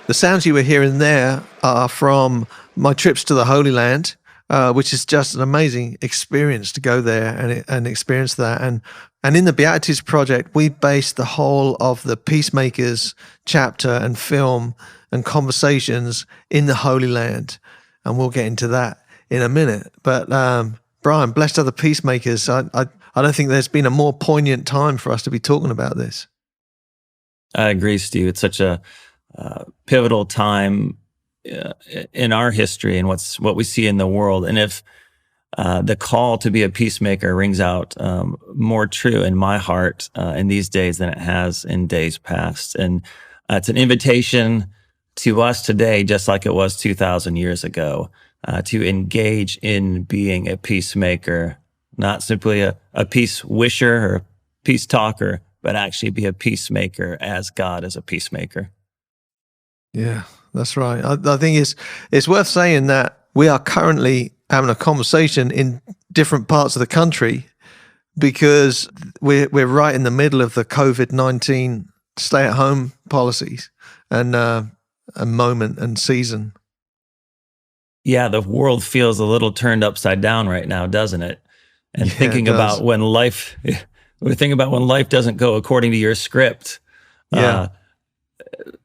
The sounds you were hearing there are from my trips to the Holy Land, which is just an amazing experience to go there and experience that. And in the Beatitudes Project, we based the whole of the Peacemakers chapter and film and conversations in the Holy Land. And we'll get into that in a minute. But Brian, blessed are the peacemakers. I don't think there's been a more poignant time for us to be talking about this. I agree, Steve. It's such a pivotal time in our history and what we see in the world. And if the call to be a peacemaker rings out more true in my heart in these days than it has in days past. And it's an invitation to us today, just like it was 2,000 years ago, to engage in being a peacemaker, not simply a peace wisher or peace talker, but actually be a peacemaker as God is a peacemaker. Yeah, that's right. I think it's worth saying that we are currently having a conversation in different parts of the country because we're right in the middle of the COVID-19 stay-at-home policies and a moment and season. Yeah, the world feels a little turned upside down right now, doesn't it? And thinking about when life doesn't go according to your script. Yeah.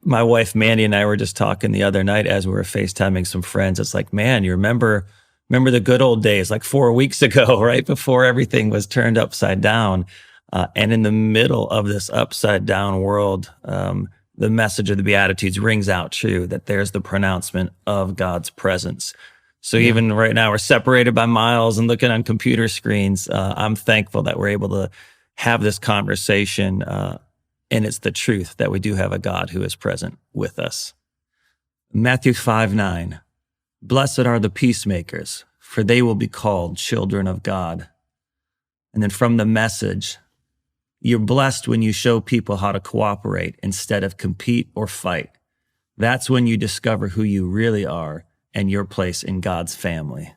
My wife, Mandy, and I were just talking the other night as we were FaceTiming some friends. It's like, man, you remember the good old days, like 4 weeks ago, right before everything was turned upside down. And in the middle of this upside down world, the message of the Beatitudes rings out true, that there's the pronouncement of God's presence. So even right now, we're separated by miles and looking on computer screens. I'm thankful that we're able to have this conversation, and it's the truth that we do have a God who is present with us. Matthew 5:9, blessed are the peacemakers, for they will be called children of God. And then from the Message, you're blessed when you show people how to cooperate instead of compete or fight. That's when you discover who you really are and your place in God's family.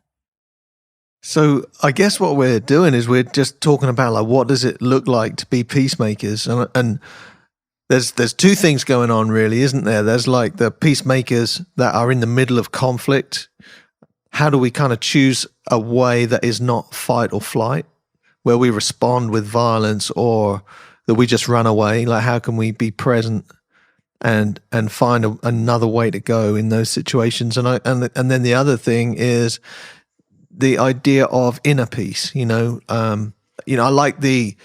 So I guess what we're doing is we're just talking about like what does it look like to be peacemakers, and there's two things going on really, isn't there? There's like the peacemakers that are in the middle of conflict. How do we kind of choose a way that is not fight or flight, where we respond with violence or that we just run away? Like how can we be present and find another way to go in those situations? And then the other thing is the idea of inner peace. I like the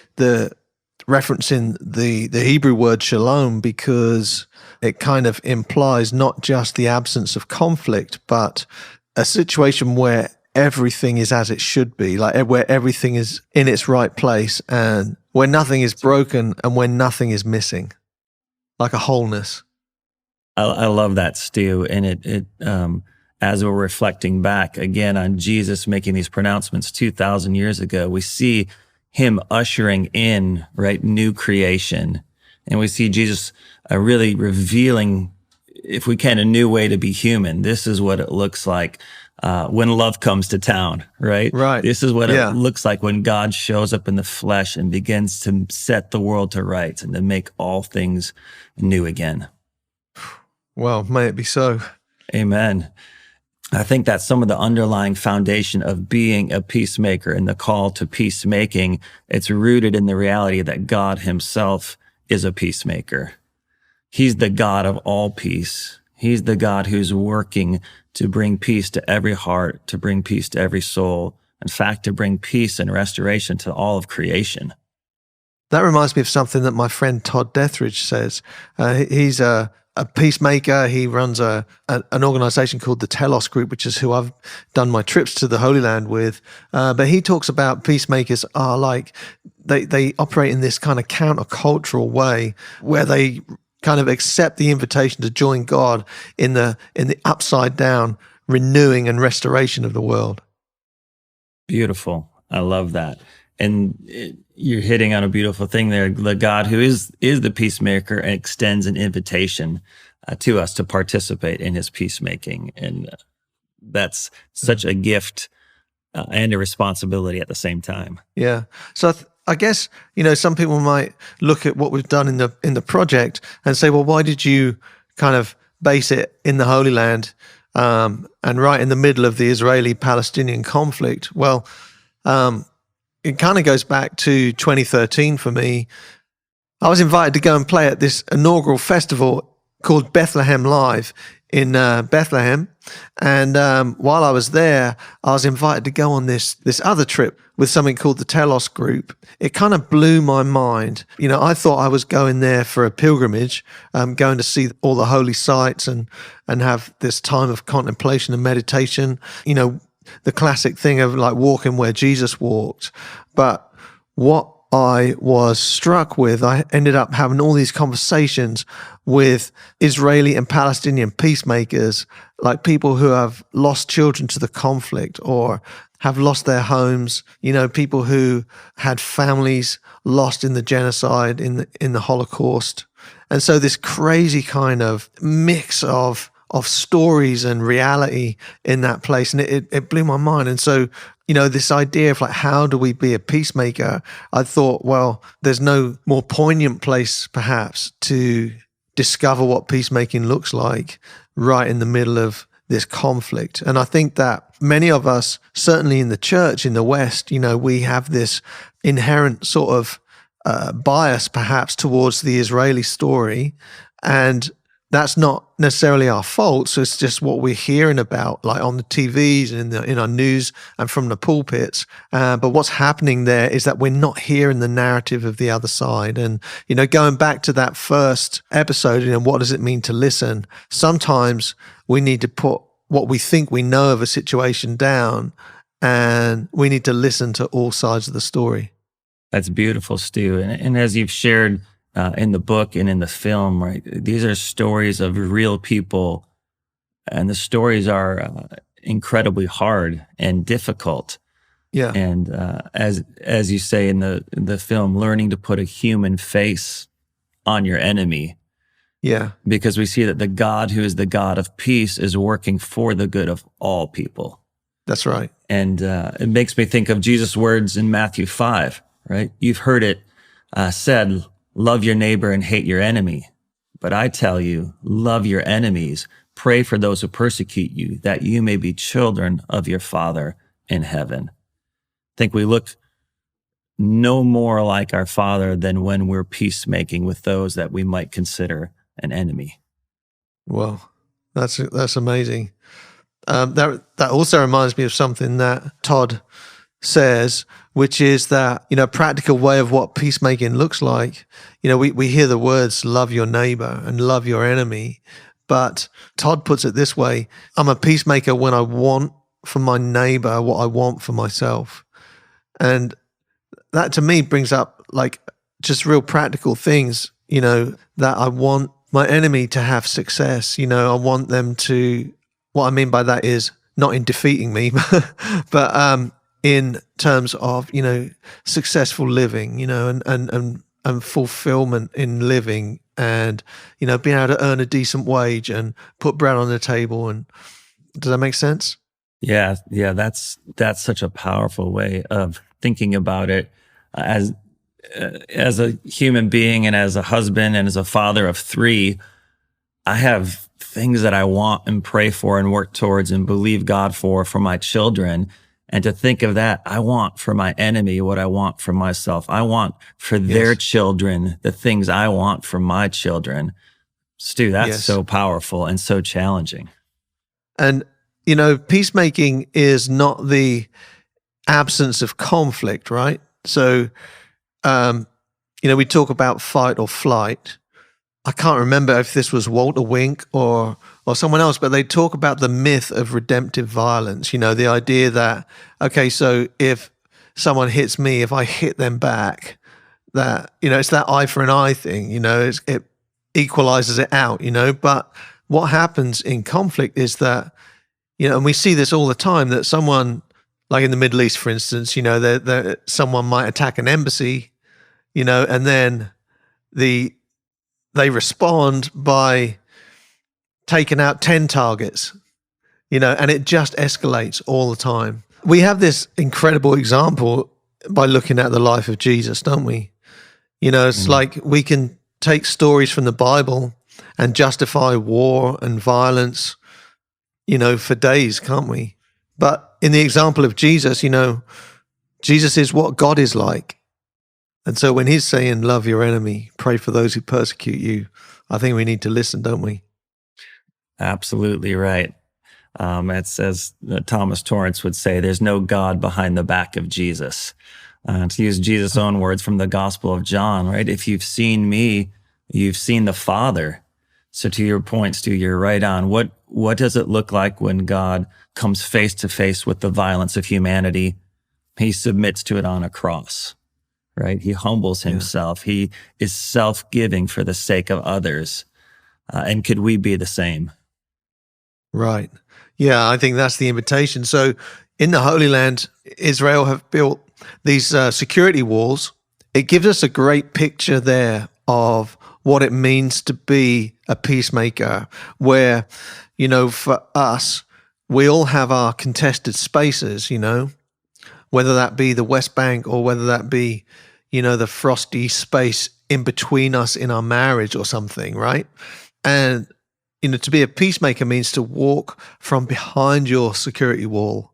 referencing the Hebrew word shalom because it kind of implies not just the absence of conflict, but a situation where everything is as it should be, like where everything is in its right place and where nothing is broken and where nothing is missing, like a wholeness. I love that, Stu. And it as we're reflecting back again on Jesus making these pronouncements 2,000 years ago, we see him ushering in, right, new creation. And we see Jesus really revealing, if we can, a new way to be human. This is what it looks like when love comes to town, right? Right. This is what Yeah. it looks like when God shows up in the flesh and begins to set the world to rights and to make all things new again. Well, may it be so. Amen. I think that's some of the underlying foundation of being a peacemaker and the call to peacemaking. It's rooted in the reality that God himself is a peacemaker. He's the God of all peace. He's the God who's working to bring peace to every heart, to bring peace to every soul. In fact, to bring peace and restoration to all of creation. That reminds me of something that my friend Todd Deathridge says. He's a peacemaker. He runs an organization called the Telos Group, which is who I've done my trips to the Holy Land with. But he talks about peacemakers are like, they operate in this kind of countercultural way where they kind of accept the invitation to join God in the upside down renewing and restoration of the world. Beautiful. I love that. And you're hitting on a beautiful thing there. The God who is the peacemaker and extends an invitation to us to participate in his peacemaking. And that's such a gift and a responsibility at the same time. Yeah. So I guess, some people might look at what we've done in the project and say, well, why did you kind of base it in the Holy Land and right in the middle of the Israeli-Palestinian conflict? Well, it kind of goes back to 2013 for me. I was invited to go and play at this inaugural festival called Bethlehem Live in Bethlehem. And while I was there, I was invited to go on this other trip with something called the Telos Group. It kind of blew my mind. I thought I was going there for a pilgrimage, going to see all the holy sites and have this time of contemplation and meditation. The classic thing of like walking where Jesus walked. But what I was struck with, I ended up having all these conversations with Israeli and Palestinian peacemakers, like people who have lost children to the conflict or have lost their homes, people who had families lost in the genocide, in the Holocaust. And so this crazy kind of mix of stories and reality in that place. And it blew my mind. And so, this idea of like, how do we be a peacemaker? I thought, well, there's no more poignant place perhaps to discover what peacemaking looks like right in the middle of this conflict. And I think that many of us, certainly in the church in the West, we have this inherent sort of bias perhaps towards the Israeli story. And that's not necessarily our fault. So it's just what we're hearing about, like on the TVs and in our news and from the pulpits. But what's happening there is that we're not hearing the narrative of the other side. And, going back to that first episode, what does it mean to listen? Sometimes we need to put what we think we know of a situation down, and we need to listen to all sides of the story. That's beautiful, Stu. And as you've shared in the book and in the film, right? These are stories of real people, and the stories are incredibly hard and difficult. Yeah. And as you say in the film, learning to put a human face on your enemy. Yeah. Because we see that the God who is the God of peace is working for the good of all people. That's right. And it makes me think of Jesus' words in Matthew 5, right? You've heard it said, love your neighbor and hate your enemy. But I tell you, love your enemies. Pray for those who persecute you, that you may be children of your Father in heaven. I think we look no more like our Father than when we're peacemaking with those that we might consider an enemy. Well, that's amazing. That also reminds me of something that Todd says, which is that, practical way of what peacemaking looks like. We hear the words, love your neighbor and love your enemy. But Todd puts it this way: I'm a peacemaker when I want for my neighbor what I want for myself. And that to me brings up like just real practical things, that I want my enemy to have success. I want them to what I mean by that is not in defeating me, but in terms of, successful living, and fulfillment in living, and, being able to earn a decent wage and put bread on the table. And does that make sense? Yeah, yeah, that's such a powerful way of thinking about it. As a human being and as a husband and as a father of three, I have things that I want and pray for and work towards and believe God for my children. And to think of that, I want for my enemy what I want for myself. I want for their children the things I want for my children. Stu, that's so powerful and so challenging. And, peacemaking is not the absence of conflict, right? So, we talk about fight or flight. I can't remember if this was Walter Wink or someone else, but they talk about the myth of redemptive violence. The idea that, okay, so if someone hits me, if I hit them back, that, it's that eye for an eye thing, it equalizes it out, But what happens in conflict is that, and we see this all the time, that someone, like in the Middle East, for instance, someone might attack an embassy, and then they respond by taking out 10 targets, and it just escalates all the time. We have this incredible example by looking at the life of Jesus, don't we? It's like we can take stories from the Bible and justify war and violence, for days, can't we? But in the example of Jesus, Jesus is what God is like. And so when he's saying, love your enemy, pray for those who persecute you, I think we need to listen, don't we? Absolutely right. It's as Thomas Torrance would say, there's no God behind the back of Jesus. To use Jesus' own words from the Gospel of John, right? If you've seen me, you've seen the Father. So to your point, Stu, you're right on. What does it look like when God comes face to face with the violence of humanity? He submits to it on a cross. Right? He humbles himself. He is self-giving for the sake of others. And could we be the same? Right. Yeah, I think that's the invitation. So in the Holy Land, Israel have built these security walls. It gives us a great picture there of what it means to be a peacemaker, where, for us, we all have our contested spaces, whether that be the West Bank or whether that be, the frosty space in between us in our marriage or something, right? And, to be a peacemaker means to walk from behind your security wall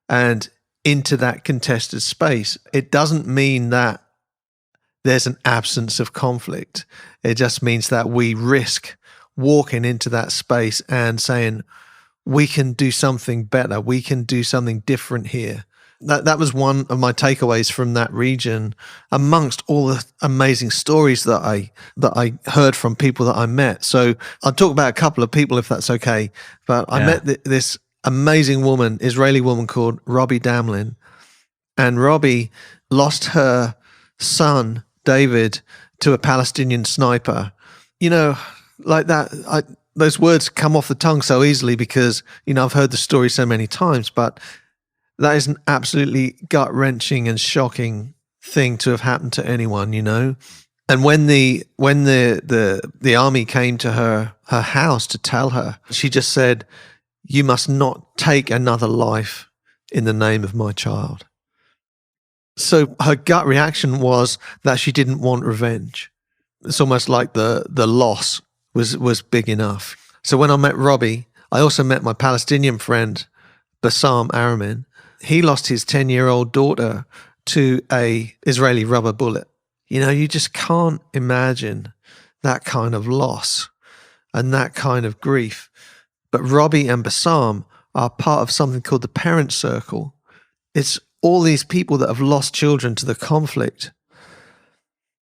and into that contested space. It doesn't mean that there's an absence of conflict. It just means that we risk walking into that space and saying, we can do something better. We can do something different here. That was one of my takeaways from that region, amongst all the amazing stories that I heard from people that I met. So I'll talk about a couple of people if that's okay. But I met this amazing woman, Israeli woman called Robbie Damlin. And Robbie lost her son, David, to a Palestinian sniper. Like that, those words come off the tongue so easily because, I've heard the story so many times, but that is an absolutely gut-wrenching and shocking thing to have happened to anyone, And when the army came to her house to tell her, she just said, "You must not take another life in the name of my child." So her gut reaction was that she didn't want revenge. It's almost like the loss was big enough. So when I met Robbie, I also met my Palestinian friend, Bassam Aramin. He lost his 10-year-old daughter to a Israeli rubber bullet. You just can't imagine that kind of loss and that kind of grief. But Robbie and Bassam are part of something called the Parent Circle. It's all these people that have lost children to the conflict.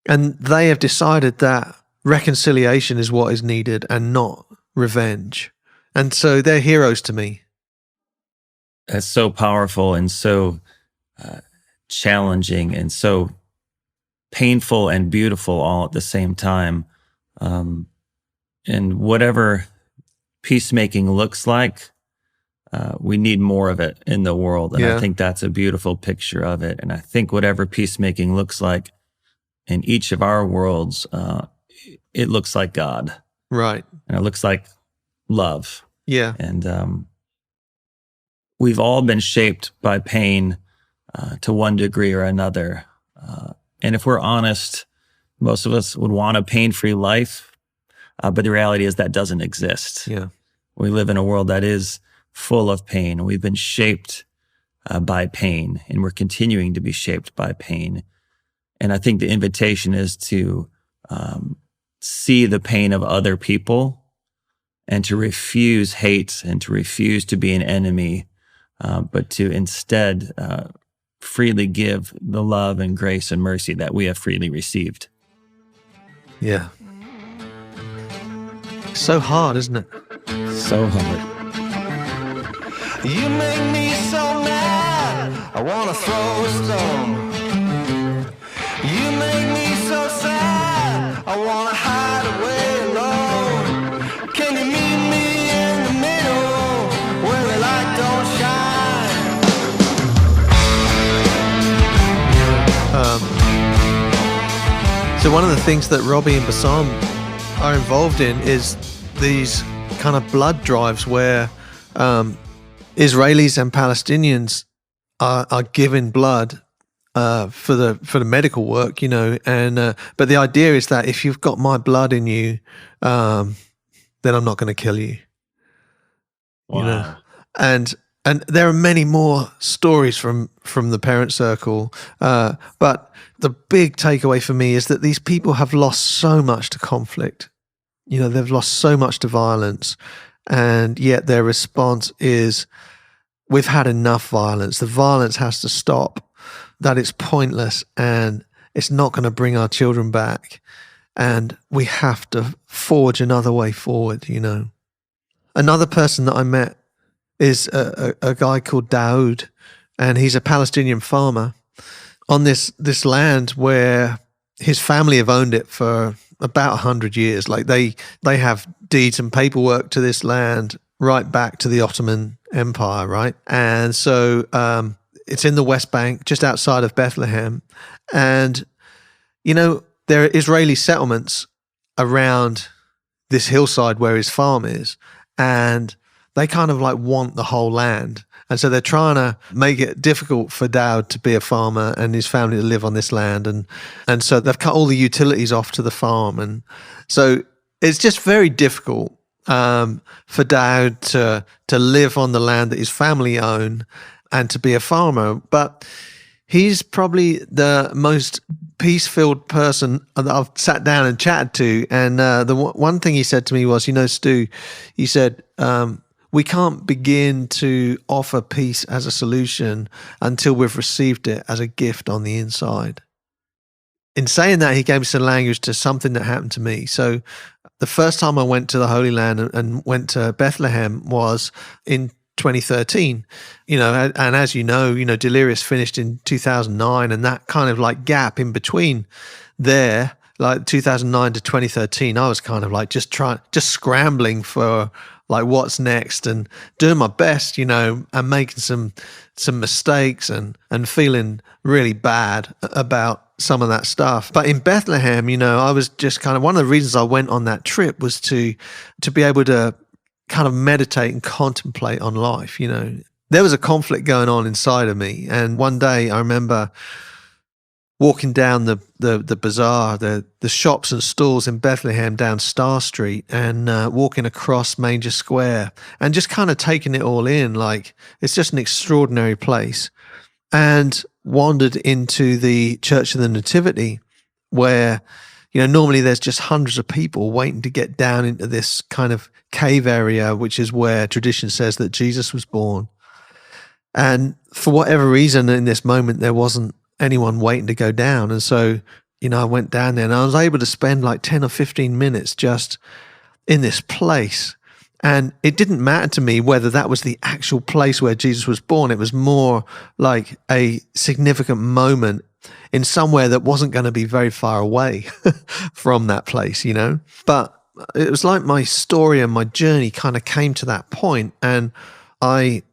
And they have decided that reconciliation is what is needed and not revenge. And so they're heroes to me. That's so powerful and so challenging and so painful and beautiful all at the same time. And whatever peacemaking looks like, we need more of it in the world. And I Yeah. think that's a beautiful picture of it. And I think whatever peacemaking looks like in each of our worlds, it looks like God, Right. and it looks like love. Yeah. And we've all been shaped by pain to one degree or another. And if we're honest, most of us would want a pain-free life, but the reality is that doesn't exist. Yeah. We live in a world that is full of pain. We've been shaped by pain, and we're continuing to be shaped by pain. And I think the invitation is to see the pain of other people and to refuse hate and to refuse to be an enemy, but to instead freely give the love and grace and mercy that we have freely received. Yeah. So hard, isn't it? So hard. You make me so mad, I wanna throw a stone. You make me so sad, I wanna hide away alone. Can you meet me in the middle, where the light don't shine? So one of the things that Robbie and Bassam are involved in is these kind of blood drives where Israelis and Palestinians are given blood for the medical work, and but the idea is that if you've got my blood in you, then I'm not going to kill you. Wow. And there are many more stories from the parent circle, but the big takeaway for me is that these people have lost so much to conflict. They've lost so much to violence, and yet their response is, we've had enough violence. The violence has to stop, that it's pointless and it's not going to bring our children back, and we have to forge another way forward, Another person that I met is a guy called Daoud, and he's a Palestinian farmer on this land where his family have owned it for about 100 years. Like they have deeds and paperwork to this land right back to the Ottoman Empire, right? And so it's in the West Bank, just outside of Bethlehem. And, there are Israeli settlements around this hillside where his farm is, and they kind of like want the whole land. And so they're trying to make it difficult for Daoud to be a farmer and his family to live on this land. And so they've cut all the utilities off to the farm. And so it's just very difficult for Daoud to live on the land that his family own and to be a farmer. But he's probably the most peace-filled person that I've sat down and chatted to. And the one thing he said to me was, Stu, he said, we can't begin to offer peace as a solution until we've received it as a gift on the inside. In saying that, he gave me some language to something that happened to me. So the first time I went to the Holy Land and went to Bethlehem was in 2013, and as Delirious finished in 2009, and that kind of like gap in between there, like 2009 to 2013, I was kind of like just scrambling for like what's next and doing my best, and making some mistakes and feeling really bad about some of that stuff. But in Bethlehem, I was just kind of, one of the reasons I went on that trip was to be able to kind of meditate and contemplate on life. There was a conflict going on inside of me. And one day I remember walking down the bazaar, the shops and stalls in Bethlehem down Star Street, and walking across Manger Square and just kind of taking it all in. Like, it's just an extraordinary place. And wandered into the Church of the Nativity, where, normally there's just hundreds of people waiting to get down into this kind of cave area, which is where tradition says that Jesus was born. And for whatever reason, in this moment, there wasn't anyone waiting to go down. And so, I went down there and I was able to spend like 10 or 15 minutes just in this place. And it didn't matter to me whether that was the actual place where Jesus was born. It was more like a significant moment in somewhere that wasn't going to be very far away from that place, But it was like my story and my journey kind of came to that point, and I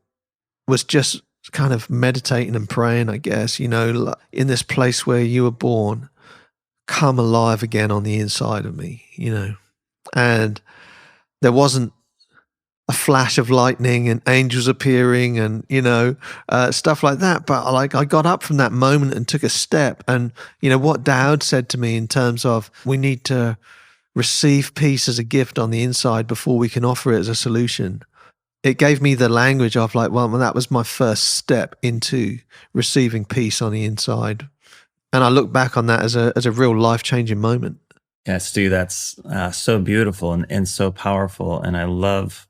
was just kind of meditating and praying, I guess, in this place where you were born, come alive again on the inside of me, and there wasn't a flash of lightning and angels appearing and, stuff like that. But I got up from that moment and took a step. And, what Dowd said to me in terms of we need to receive peace as a gift on the inside before we can offer it as a solution. It gave me the language of well, that was my first step into receiving peace on the inside. And I look back on that as a real life-changing moment. Yeah, Stu, that's so beautiful and so powerful. And I love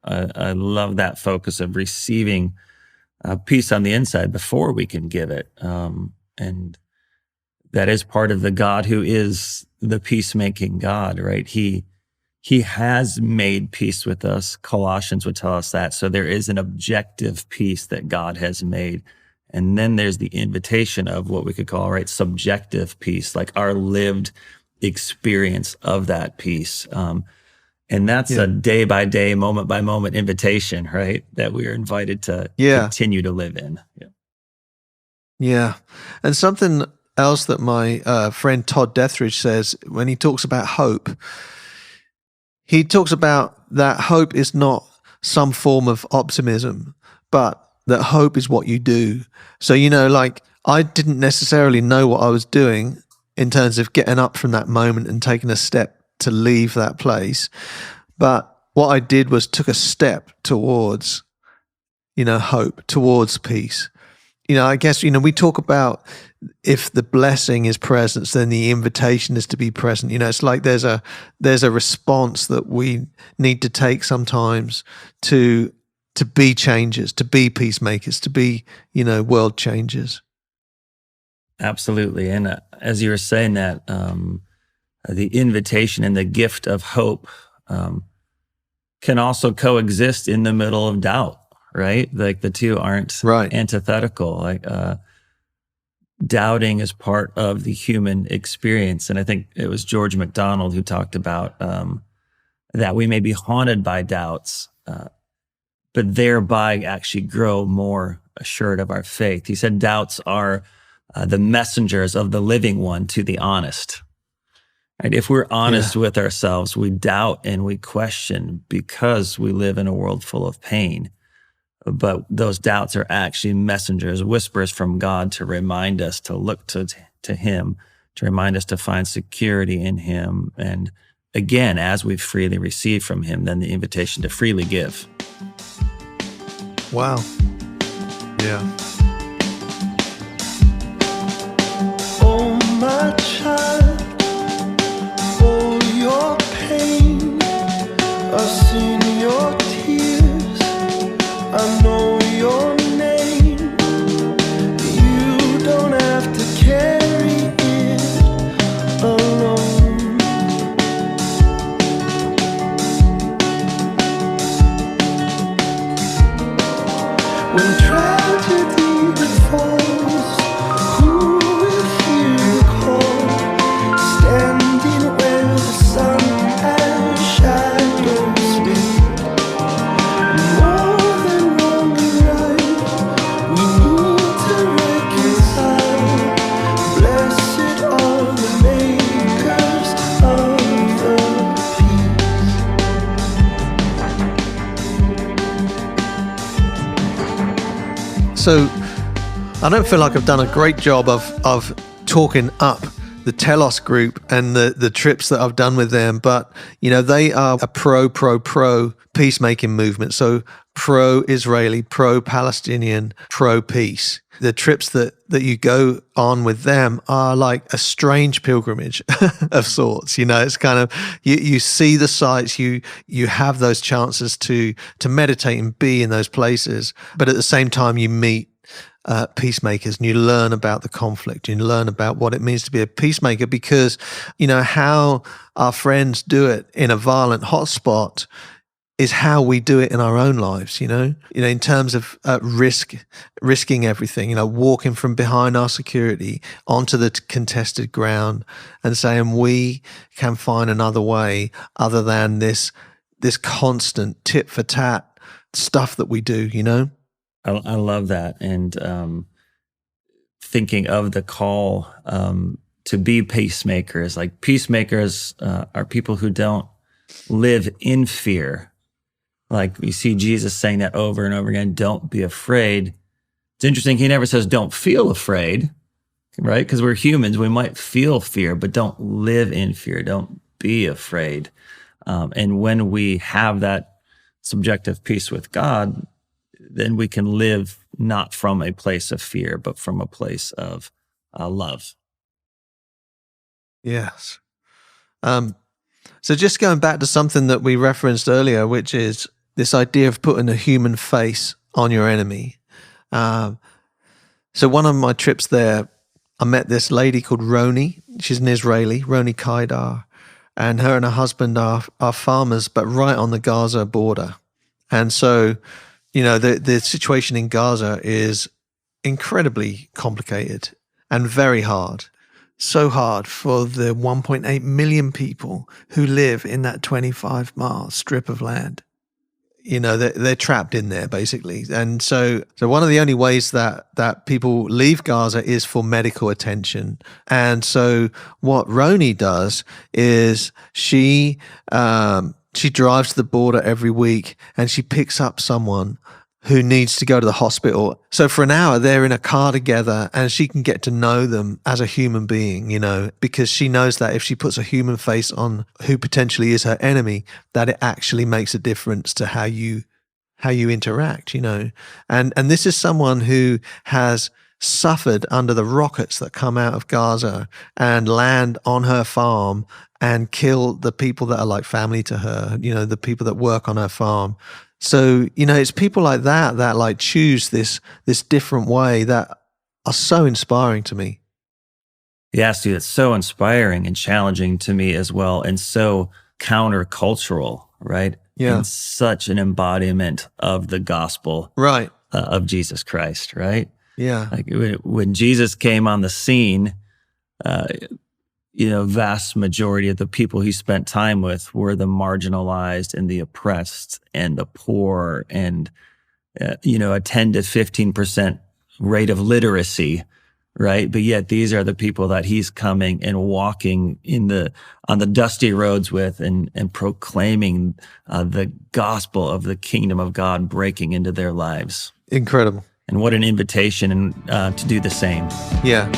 that focus of receiving peace on the inside before we can give it. And that is part of the God who is the peacemaking God, right? He has made peace with us. Colossians would tell us that. So there is an objective peace that God has made. And then there's the invitation of what we could call, right, subjective peace, like our lived experience of that peace. And that's a day by day, moment by moment invitation, right? That we are invited to continue to live in. Yeah. And something else that my friend Todd Dethridge says when he talks about hope, he talks about that hope is not some form of optimism, but that hope is what you do. So, I didn't necessarily know what I was doing in terms of getting up from that moment and taking a step to leave that place. But what I did was took a step towards, hope, towards peace. I guess, we talk about if the blessing is presence, then the invitation is to be present. It's like there's a response that we need to take sometimes to be changers, to be peacemakers, to be, world changers. Absolutely. And as you were saying that, the invitation and the gift of hope can also coexist in the middle of doubt, right? Like the two aren't antithetical. Like doubting is part of the human experience. And I think it was George MacDonald who talked about that we may be haunted by doubts, but thereby actually grow more assured of our faith. He said doubts are the messengers of the living one to the honest. Right? If we're honest with ourselves, we doubt and we question because we live in a world full of pain. But those doubts are actually messengers, whispers from God to remind us to look to Him, to remind us to find security in Him. And again, as we freely receive from Him, then the invitation to freely give. Wow. Yeah. Oh, my child, all your pain, I've seen your tears, I know your name. You don't have to carry it alone. When tragedy falls, who will hear the call? Standing where the sun and shadows meet. More than wrong and right, we need to reconcile. Blessed are the makers of the peace. So I don't feel like I've done a great job of talking up the Telos group and the trips that I've done with them, but they are a pro peacemaking movement. So pro-Israeli, pro-Palestinian, pro-peace. The trips that you go on with them are like a strange pilgrimage of sorts. It's kind of you see the sights, you have those chances to meditate and be in those places, but at the same time you meet peacemakers and you learn about the conflict, you learn about what it means to be a peacemaker, because how our friends do it in a violent hotspot is how we do it in our own lives, in terms of risking everything, walking from behind our security onto the contested ground and saying we can find another way other than this constant tit for tat stuff that we do, I love that. And thinking of the call to be peacemakers, like peacemakers are people who don't live in fear. Like we see Jesus saying that over and over again, don't be afraid. It's interesting. He never says don't feel afraid, right? Because we're humans. We might feel fear, but don't live in fear. Don't be afraid. And when we have that subjective peace with God, then we can live not from a place of fear, but from a place of love. Yes. So just going back to something that we referenced earlier, which is this idea of putting a human face on your enemy. So one of my trips there, I met this lady called Roni. She's an Israeli, Roni Kaidar, and her husband are farmers, but right on the Gaza border. And so, you know, the situation in Gaza is incredibly complicated and very hard. So hard for the 1.8 million people who live in that 25-mile strip of land. You know, they're trapped in there basically. And so one of the only ways that people leave Gaza is for medical attention. And so what Roni does is she drives to the border every week and she picks up someone who needs to go to the hospital. So for an hour, they're in a car together and she can get to know them as a human being, you know, because she knows that if she puts a human face on who potentially is her enemy, that it actually makes a difference to how you interact, you know. And this is someone who has suffered under the rockets that come out of Gaza and land on her farm and kill the people that are like family to her, you know, the people that work on her farm. So, you know, it's people like that like choose this different way that are so inspiring to me. Yes, dude, it's so inspiring and challenging to me as well, and so countercultural, right? Yeah. And such an embodiment of the gospel, Right. Of Jesus Christ, right? Yeah. Like when Jesus came on the scene, you know, vast majority of the people he spent time with were the marginalized and the oppressed and the poor and, you know, a 10 to 15% rate of literacy, right? But yet these are the people that he's coming and walking on the dusty roads with and proclaiming the gospel of the kingdom of God breaking into their lives. Incredible. And what an invitation to do the same. Yeah.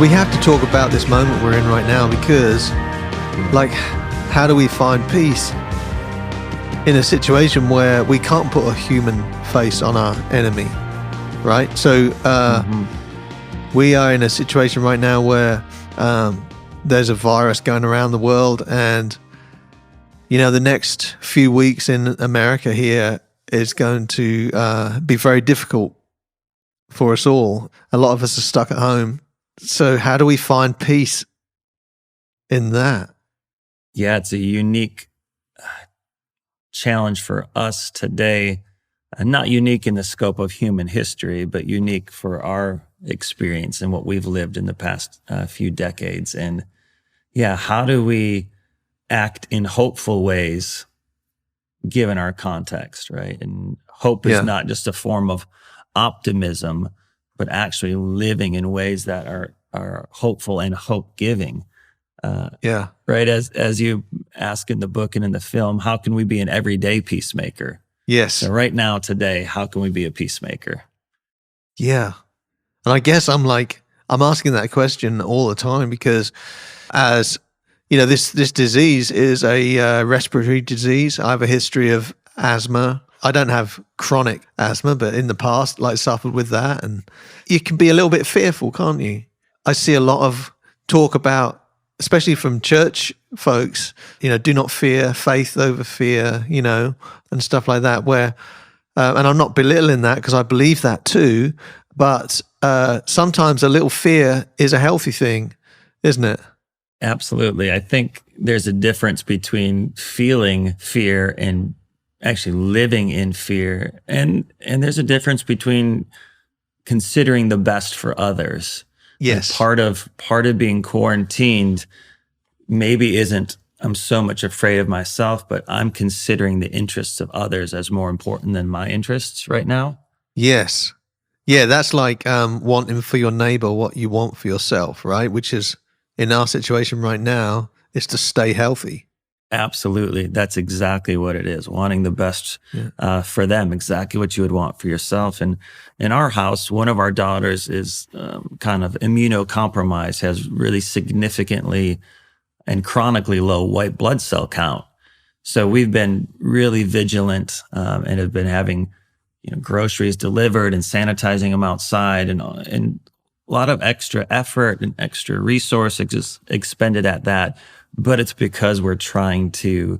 We have to talk about this moment we're in right now because, like, how do we find peace in a situation where we can't put a human face on our enemy, right? So we are in a situation right now where there's a virus going around the world, and, you know, the next few weeks in America here is going to be very difficult for us all. A lot of us are stuck at home. So how do we find peace in that? Yeah, it's a unique challenge for us today. Not unique in the scope of human history, but unique for our experience and what we've lived in the past few decades. And yeah, how do we act in hopeful ways given our context, right? And hope is not just a form of optimism, but actually living in ways that are hopeful and hope-giving. Right? As you ask in the book and in the film, how can we be an everyday peacemaker? Yes. So right now, today, how can we be a peacemaker? Yeah. And I guess I'm asking that question all the time because, as you know, this disease is a respiratory disease. I have a history of asthma. I don't have chronic asthma, but in the past, suffered with that. And you can be a little bit fearful, can't you? I see a lot of talk about, especially from church folks, you know, do not fear, faith over fear, you know, and stuff like that, where, and I'm not belittling that because I believe that too, but sometimes a little fear is a healthy thing. isn't it? Absolutely. I think there's a difference between feeling fear and actually living in fear. And there's a difference between considering the best for others. Yes. And part of being quarantined maybe isn't I'm so much afraid of myself, but I'm considering the interests of others as more important than my interests right now. Yes. Yeah, that's like wanting for your neighbor what you want for yourself, right? Which is, in our situation right now, is to stay healthy. Absolutely. That's exactly what it is. Wanting the best for them, exactly what you would want for yourself. And in our house, one of our daughters is kind of immunocompromised, has really significantly and chronically low white blood cell count. So we've been really vigilant and have been having groceries delivered and sanitizing them outside, and a lot of extra effort and extra resources expended at that. But it's because we're trying to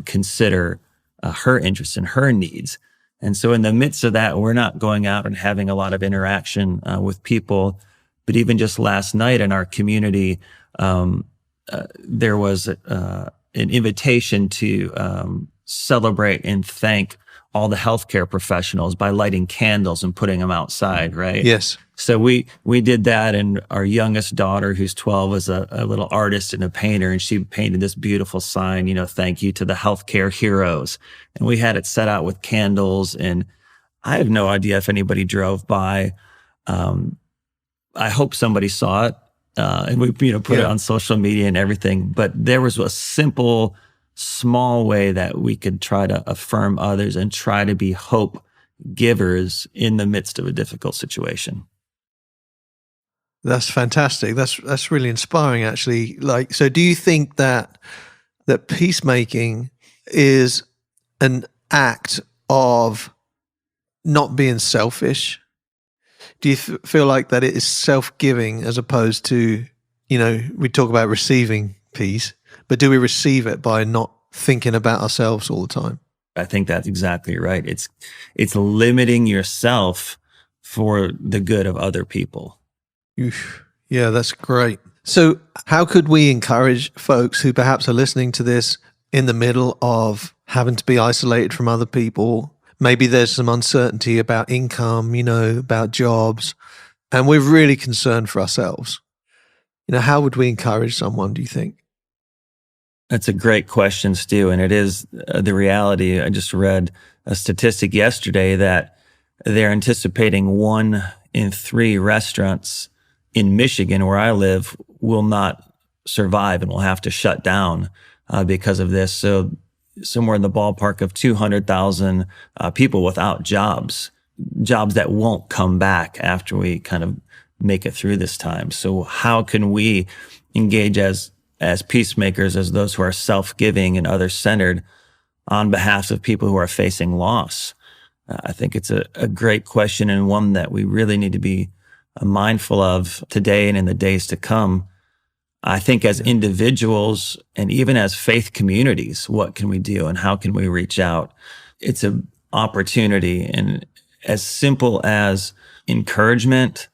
consider her interests and her needs. And so in the midst of that, we're not going out and having a lot of interaction with people. But even just last night in our community, there was an invitation to celebrate and thank all the healthcare professionals by lighting candles and putting them outside, right? Yes. So we did that, and our youngest daughter, who's 12, is a little artist and a painter, and she painted this beautiful sign, thank you to the healthcare heroes. And we had it set out with candles, and I have no idea if anybody drove by. I hope somebody saw it, and we put it on social media and everything. But there was a simple, small way that we could try to affirm others and try to be hope givers in the midst of a difficult situation. That's fantastic. That's really inspiring, actually. So do you think that peacemaking is an act of not being selfish? Do you feel like that it is self-giving as opposed to, we talk about receiving peace, but do we receive it by not thinking about ourselves all the time? I think that's exactly right. It's limiting yourself for the good of other people. Yeah, that's great. So how could we encourage folks who perhaps are listening to this in the middle of having to be isolated from other people? Maybe there's some uncertainty about income, about jobs, and we're really concerned for ourselves. How would we encourage someone, do you think? That's a great question, Stu, and it is the reality. I just read a statistic yesterday that they're anticipating 1 in 3 restaurants in Michigan, where I live, will not survive and will have to shut down because of this. So somewhere in the ballpark of 200,000 people without jobs that won't come back after we kind of make it through this time. So how can we engage as peacemakers, as those who are self-giving and other-centered on behalf of people who are facing loss? I think it's a great question, and one that we really need to be mindful of today and in the days to come. I think as individuals and even as faith communities, what can we do and how can we reach out? It's an opportunity, and as simple as encouragement,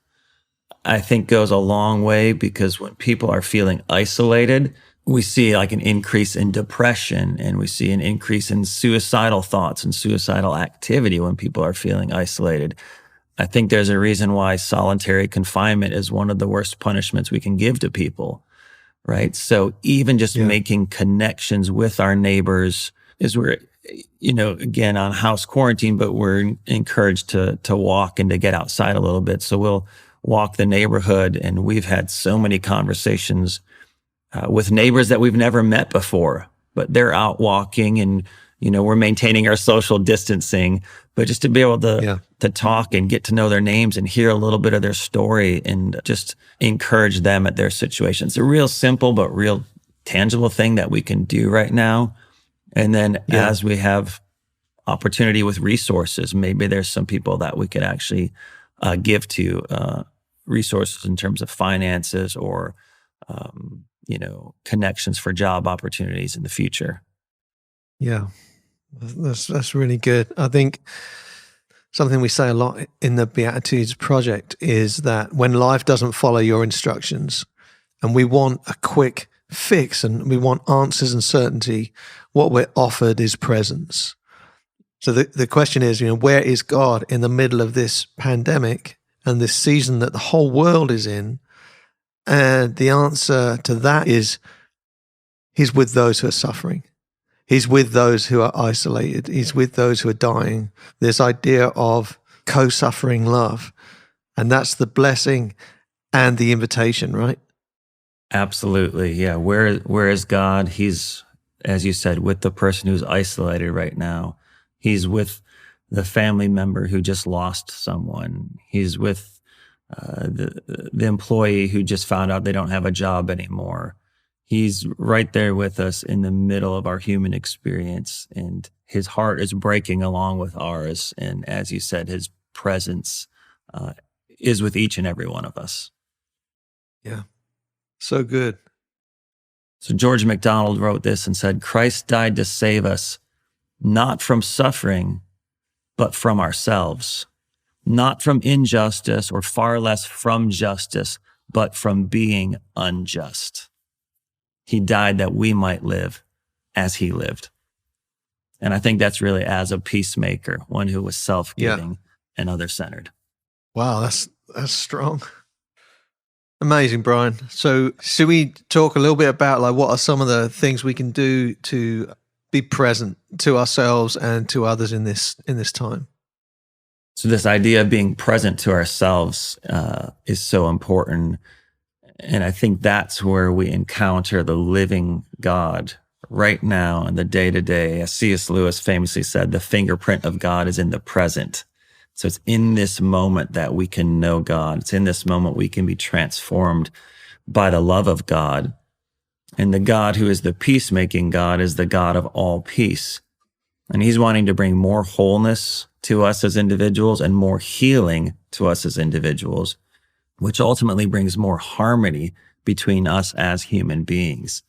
I think goes a long way, because when people are feeling isolated, we see like an increase in depression, and we see an increase in suicidal thoughts and suicidal activity when people are feeling isolated. I think there's a reason why solitary confinement is one of the worst punishments we can give to people, right? So even just making connections with our neighbors is we're, again, on house quarantine, but we're encouraged to walk and to get outside a little bit. So we'll walk the neighborhood, and we've had so many conversations with neighbors that we've never met before, but they're out walking, and we're maintaining our social distancing, but just to be able to talk and get to know their names and hear a little bit of their story and just encourage them at their situation. It's a real simple but real tangible thing that we can do right now. And then as we have opportunity with resources, maybe there's some people that we could actually give to resources in terms of finances or connections for job opportunities in the future. Yeah, that's really good. I think something we say a lot in the Beatitudes Project is that when life doesn't follow your instructions, and we want a quick fix and we want answers and certainty. What we're offered is presence. So the question is, where is God in the middle of this pandemic and this season that the whole world is in? And the answer to that is he's with those who are suffering. He's with those who are isolated. He's with those who are dying. This idea of co-suffering love. And that's the blessing and the invitation, right? Absolutely. Yeah. Where is God? He's, as you said, with the person who's isolated right now. He's with the family member who just lost someone. He's with the employee who just found out they don't have a job anymore. He's right there with us in the middle of our human experience, and his heart is breaking along with ours. And as you said, his presence is with each and every one of us. Yeah. So good. So George MacDonald wrote this and said, Christ died to save us, not from suffering, but from ourselves, not from injustice or far less from justice, but from being unjust. He died that we might live as he lived. And I think that's really as a peacemaker, one who was self-giving and other-centered. Wow, that's strong. Amazing, Brian. So should we talk a little bit about what are some of the things we can do to be present to ourselves and to others in this time? So this idea of being present to ourselves is so important. And I think that's where we encounter the living God right now in the day-to-day. As C.S. Lewis famously said, the fingerprint of God is in the present. So it's in this moment that we can know God. It's in this moment we can be transformed by the love of God. And the God who is the peacemaking God is the God of all peace. And he's wanting to bring more wholeness to us as individuals and more healing to us as individuals, which ultimately brings more harmony between us as human beings.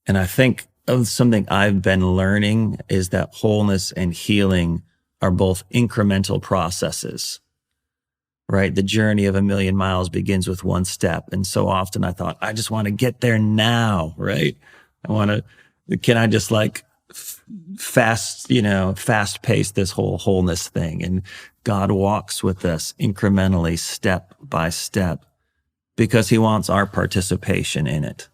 And I think of something I've been learning is that wholeness and healing are both incremental processes, right? The journey of 1,000,000 miles begins with one step. And so often I thought, I just want to get there now, right? Can I just fast pace this whole wholeness thing? And God walks with us incrementally, step by step, because he wants our participation in it.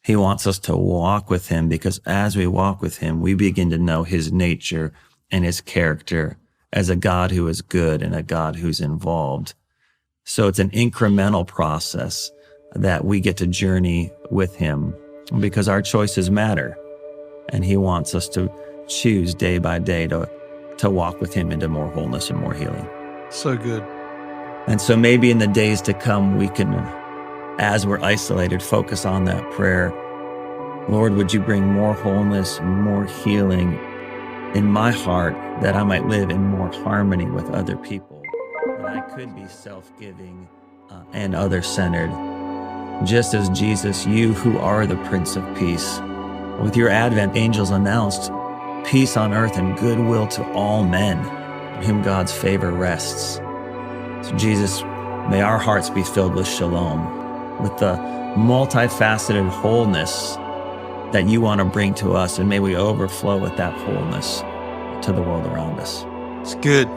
He wants us to walk with him, because as we walk with him, we begin to know his nature and his character as a God who is good and a God who's involved. So it's an incremental process that we get to journey with him, because our choices matter. And he wants us to choose day by day to walk with him into more wholeness and more healing. So good. And so maybe in the days to come, we can, as we're isolated, focus on that prayer. Lord, would you bring more wholeness, more healing in my heart, that I might live in more harmony with other people, that I could be self-giving and other-centered. Just as Jesus, you who are the Prince of Peace, with your advent, angels announced peace on earth and goodwill to all men, in whom God's favor rests. So Jesus, may our hearts be filled with shalom, with the multifaceted wholeness that you want to bring to us, and may we overflow with that wholeness to the world around us. It's good.